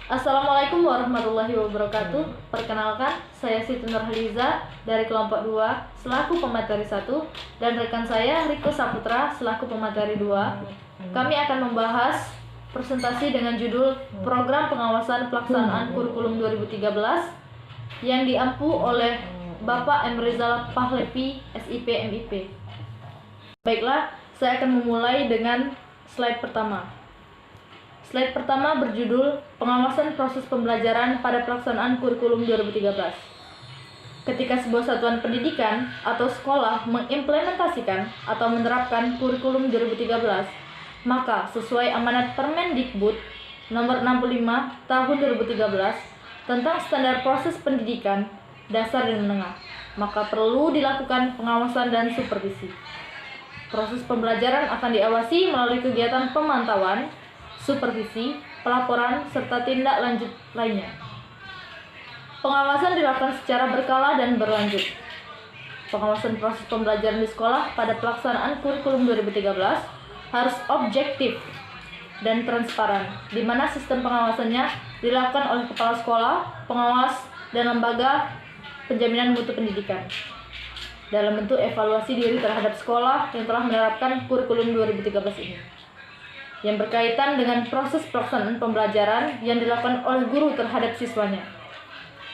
Assalamualaikum warahmatullahi wabarakatuh. Perkenalkan, saya Siti Nurhaliza dari kelompok 2 selaku pemateri 1 dan rekan saya Riko Saputra selaku pemateri 2. Kami akan membahas presentasi dengan judul Program Pengawasan Pelaksanaan Kurikulum 2013 yang diampu oleh Bapak M. Rizal Pahlevi, SIP MIP. Baiklah, saya akan memulai dengan slide pertama. Slide pertama berjudul Pengawasan Proses Pembelajaran pada Pelaksanaan Kurikulum 2013. Ketika sebuah satuan pendidikan atau sekolah mengimplementasikan atau menerapkan kurikulum 2013, maka sesuai amanat Permendikbud nomor 65 tahun 2013 tentang standar proses pendidikan dasar dan menengah, maka perlu dilakukan pengawasan dan supervisi. Proses pembelajaran akan diawasi melalui kegiatan pemantauan, supervisi, pelaporan, serta tindak lanjut lainnya. Pengawasan dilakukan secara berkala dan berlanjut. Pengawasan proses pembelajaran di sekolah pada pelaksanaan kurikulum 2013 harus objektif dan transparan, di mana sistem pengawasannya dilakukan oleh kepala sekolah, pengawas, dan lembaga penjaminan mutu pendidikan dalam bentuk evaluasi diri terhadap sekolah yang telah menerapkan kurikulum 2013 ini, yang berkaitan dengan proses pelaksanaan pembelajaran yang dilakukan oleh guru terhadap siswanya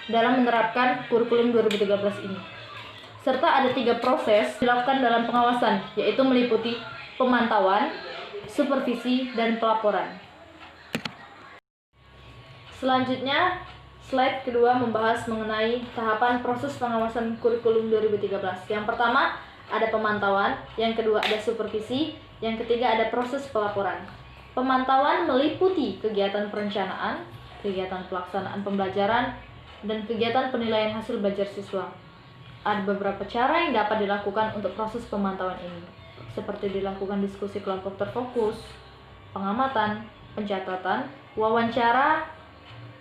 dalam menerapkan kurikulum 2013 ini. Serta ada 3 proses dilakukan dalam pengawasan, yaitu meliputi pemantauan, supervisi, dan pelaporan. Selanjutnya, slide kedua membahas mengenai tahapan proses pengawasan kurikulum 2013. Yang pertama, ada pemantauan, yang kedua ada supervisi, yang ketiga ada proses pelaporan. Pemantauan meliputi kegiatan perencanaan, kegiatan pelaksanaan pembelajaran, dan kegiatan penilaian hasil belajar siswa. Ada beberapa cara yang dapat dilakukan untuk proses pemantauan ini, seperti dilakukan diskusi kelompok terfokus, pengamatan, pencatatan, wawancara,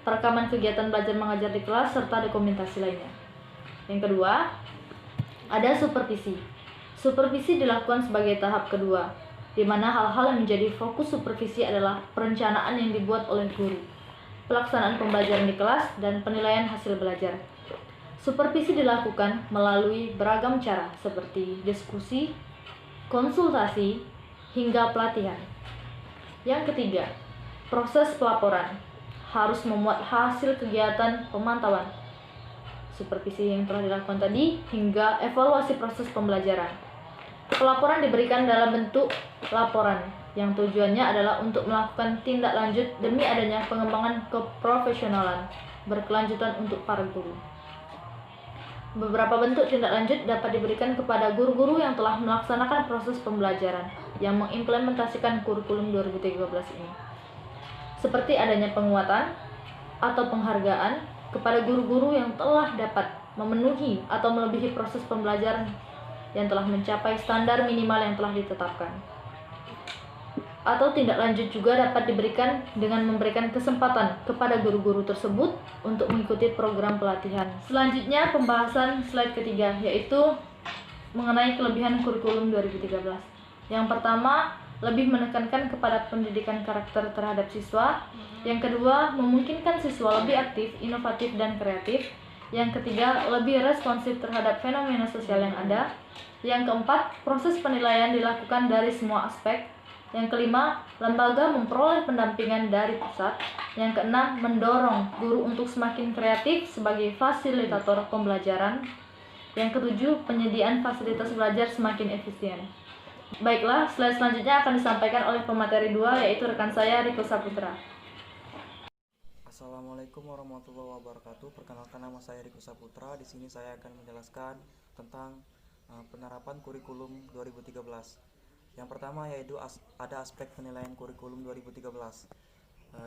perekaman kegiatan belajar mengajar di kelas, serta dokumentasi lainnya. Yang kedua, ada supervisi. Supervisi dilakukan sebagai tahap kedua, di mana hal-hal yang menjadi fokus supervisi adalah perencanaan yang dibuat oleh guru, pelaksanaan pembelajaran di kelas, dan penilaian hasil belajar. Supervisi dilakukan melalui beragam cara seperti diskusi, konsultasi, hingga pelatihan. Yang ketiga, proses pelaporan harus memuat hasil kegiatan pemantauan, supervisi yang telah dilakukan tadi, hingga evaluasi proses pembelajaran. Pelaporan diberikan dalam bentuk laporan yang tujuannya adalah untuk melakukan tindak lanjut demi adanya pengembangan keprofesionalan berkelanjutan untuk para guru. Beberapa bentuk tindak lanjut dapat diberikan kepada guru-guru yang telah melaksanakan proses pembelajaran yang mengimplementasikan kurikulum 2013 ini, seperti adanya penguatan atau penghargaan kepada guru-guru yang telah dapat memenuhi atau melebihi proses pembelajaran yang telah mencapai standar minimal yang telah ditetapkan. Atau tindak lanjut juga dapat diberikan dengan memberikan kesempatan kepada guru-guru tersebut untuk mengikuti program pelatihan. Selanjutnya pembahasan slide ketiga, yaitu mengenai kelebihan kurikulum 2013. Yang pertama, lebih menekankan kepada pendidikan karakter terhadap siswa. Yang kedua, memungkinkan siswa lebih aktif, inovatif, dan kreatif. Yang ketiga, lebih responsif terhadap fenomena sosial yang ada. Yang keempat, proses penilaian dilakukan dari semua aspek. Yang kelima, lembaga memperoleh pendampingan dari pusat. Yang keenam, mendorong guru untuk semakin kreatif sebagai fasilitator pembelajaran. Yang ketujuh, penyediaan fasilitas belajar semakin efisien. Baiklah, slide selanjutnya akan disampaikan oleh pemateri 2, yaitu rekan saya Riko Saputra. Assalamualaikum warahmatullahi wabarakatuh. Perkenalkan, nama saya Riko Saputra. Di sini saya akan menjelaskan tentang penerapan kurikulum 2013. Yang pertama yaitu ada aspek penilaian kurikulum 2013,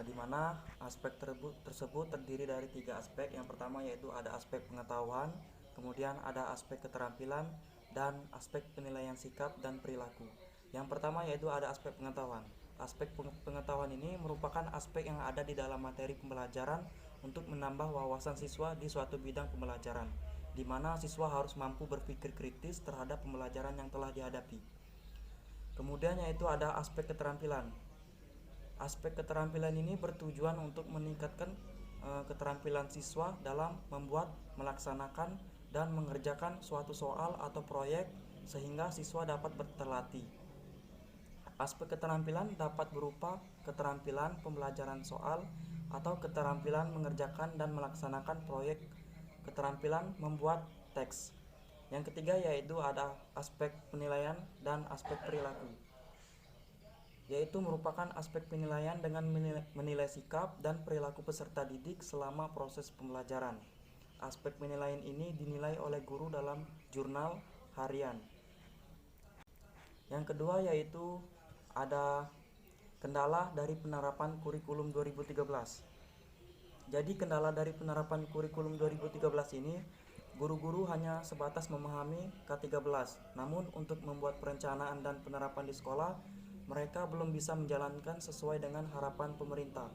di mana aspek tersebut terdiri dari 3 aspek. Yang pertama yaitu ada aspek pengetahuan, kemudian ada aspek keterampilan, dan aspek penilaian sikap dan perilaku. Yang pertama yaitu ada aspek pengetahuan. Aspek pengetahuan ini merupakan aspek yang ada di dalam materi pembelajaran untuk menambah wawasan siswa di suatu bidang pembelajaran, di mana siswa harus mampu berpikir kritis terhadap pembelajaran yang telah dihadapi. Kemudian yaitu ada aspek keterampilan. Aspek keterampilan ini bertujuan untuk meningkatkan keterampilan siswa dalam membuat, melaksanakan, dan mengerjakan suatu soal atau proyek sehingga siswa dapat terlatih. Aspek keterampilan dapat berupa keterampilan pembelajaran soal atau keterampilan mengerjakan dan melaksanakan proyek, keterampilan membuat teks. Yang ketiga yaitu ada aspek penilaian dan aspek perilaku, yaitu merupakan aspek penilaian dengan menilai sikap dan perilaku peserta didik selama proses pembelajaran. Aspek penilaian ini dinilai oleh guru dalam jurnal harian. Yang kedua yaitu ada kendala dari penerapan kurikulum 2013. Jadi kendala dari penerapan kurikulum 2013 ini, guru-guru hanya sebatas memahami K13. Namun untuk membuat perencanaan dan penerapan di sekolah, mereka belum bisa menjalankan sesuai dengan harapan pemerintah.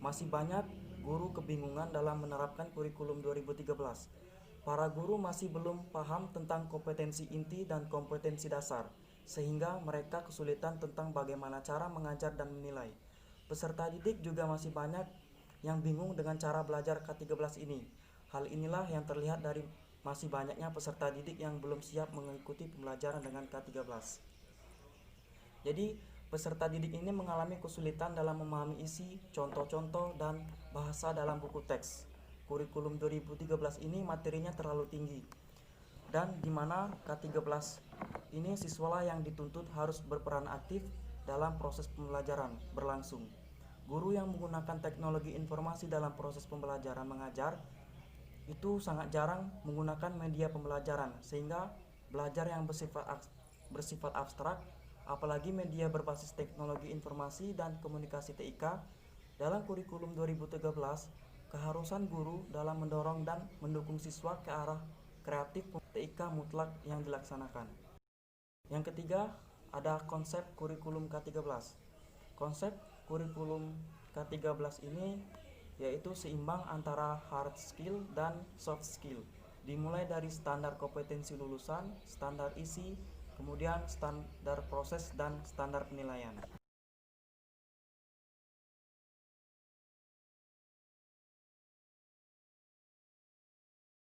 Masih banyak guru kebingungan dalam menerapkan kurikulum 2013. Para guru masih belum paham tentang kompetensi inti dan kompetensi dasar, sehingga mereka kesulitan tentang bagaimana cara mengajar dan menilai. Peserta didik juga masih banyak yang bingung dengan cara belajar K13 ini. Hal inilah yang terlihat dari masih banyaknya peserta didik yang belum siap mengikuti pembelajaran dengan K13. Jadi, peserta didik ini mengalami kesulitan dalam memahami isi, contoh-contoh, dan bahasa dalam buku teks. Kurikulum 2013 ini materinya terlalu tinggi, dan di mana K13 ini siswalah yang dituntut harus berperan aktif dalam proses pembelajaran berlangsung. Guru yang menggunakan teknologi informasi dalam proses pembelajaran mengajar itu sangat jarang menggunakan media pembelajaran, sehingga belajar yang bersifat abstrak, apalagi media berbasis teknologi informasi dan komunikasi TIK. Dalam kurikulum 2013, keharusan guru dalam mendorong dan mendukung siswa ke arah kreatif TIK mutlak yang dilaksanakan. Yang ketiga, ada konsep kurikulum K13. Konsep kurikulum K13 ini yaitu seimbang antara hard skill dan soft skill. Dimulai dari standar kompetensi lulusan, standar isi, kemudian standar proses dan standar penilaian.